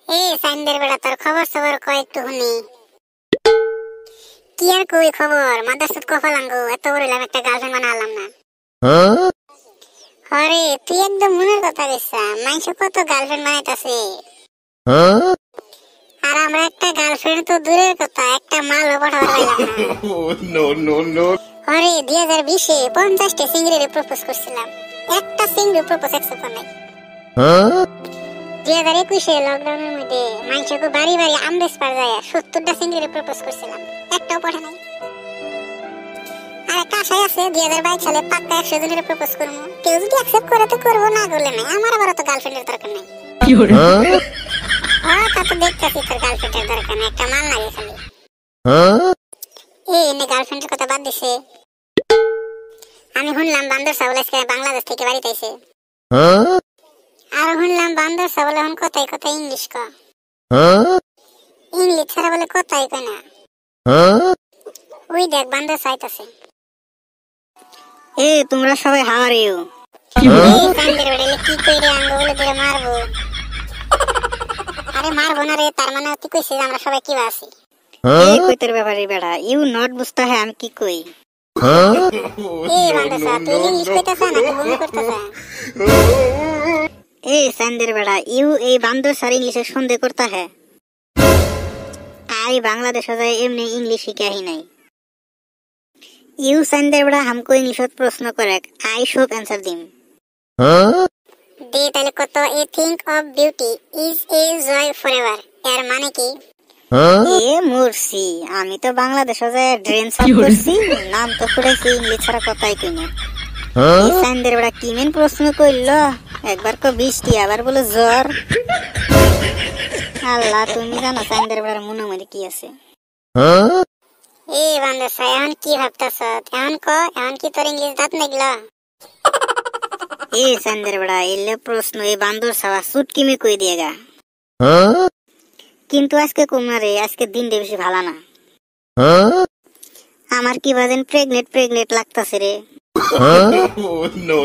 এই সাইন্দের বেড়া তোর খবর সবর কয় একটু শুনি। কি আর কই খবর, মাদারচোদ কপালাঙ্গো, এত বড় হইলাম একটা গার্লফ্রেন্ড বানালাম না। আরে তুই একদম মনের কথা কইছা, মানুষ কত গার্লফ্রেন্ড বানাইতাছে, আর আমরা একটা গার্লফ্রেন্ড তো দূরের কথা, একটা মালও পাঠাতে পারলাম না। আরে 2020-এ 50টা সিঙ্গেলে প্রপোজ করছিলাম, একটা সিঙ্গেল প্রপোজ অ্যাকসেপ্ট করে নাই। 2021-এ লকডাউনের মধ্যে মানুষকে বাড়ি বাড়ি আমরেস পার যায় 70টা সিঙ্গেলে প্রপোজ করছিলাম, একটাও পাঠা নাই। আর একটা আশায় আছে 2022 সালে পাক্কা 100 জনের প্রপোজ করবো, কেউ যদি অ্যাকসেপ্ট করে তো করবো, না করলে নাই। আমার আবার তো গার্লফ্রেন্ডের দরকার নাই। হ্যাঁ তা তো দেখতেছি তোর গার্লফ্রেন্ডের দরকার নাই, একটা মাল লাগে খালি। এই এনে গার্লফ্রেন্ডের কথা বাদ দিছে, আমি শুনলাম বান্দর ছাগল আজকে বাংলাদেশ থেকে বাড়িতে আইছে। আর শুনলাম বান্দর ছাগল এখন কথাই কথাই ইংলিশ কয়, ইংলিশ ছাড়া বলে কথাই কয় না। ওই দেখ বান্দর চাইতাছে। এ তোমরা সবাই হাউ আর ইউ? এই কান্দের বেড়ালে কি কইরে আঙ্গ বলে ধরে মারবো? আরে মারবো না রে, তার মানে তুই কইছিস আমরা সবাই কি আছি। এই কইতের ব্যাপারে বেড়া ইউ নট বুঝতা হে আমি কি কই। এই বান্দর ছাগল তুই ইংলিশ কইতাছ না, কি বমি করতাছ? এই সান্দের বেড়া ইউ এই বান্দর সার ইংলিশে সন্দেহ করতা হে। आई बांग्लादेश जाए एमनी इंग्लिश शिखा ही नहीं। यू संदेर बड़ा हमको इंग्लिश प्रश्न करे, आई शुड आंसर दिम। दे ताले कत a thing of beauty is a joy forever, यार माने की? ए मुर्सी आमी तो बांग्लादेश जाए ड्रेन साफ करसी, नाम तो पढ़ेছি इंग्लिश ছাড়া কথাই কই না। এই संदेर बड़ा কিমেন প্রশ্ন কইলো, একবার কো বৃষ্টি আবার বলে জ্বর। আল্লাহ তুমি জানো সাইন্দের বেড়ার মনের মধ্যে কি আছে। এই বান্দর ছাগল এখন কি ভাবতাছ? এখন কি তোর ইংলিশ দাঁত নাগলা? এই সাইন্দের বেড়া এলে প্রশ্ন এই বান্দর ছাওয়া চুটকি মে কই দিয়েগা, কিন্তু আজকে কুমারে আজকে দিনটা বেশি ভালো না। আমার কি বাজেন প্রেগনেন্ট লাগতাছে রে। No.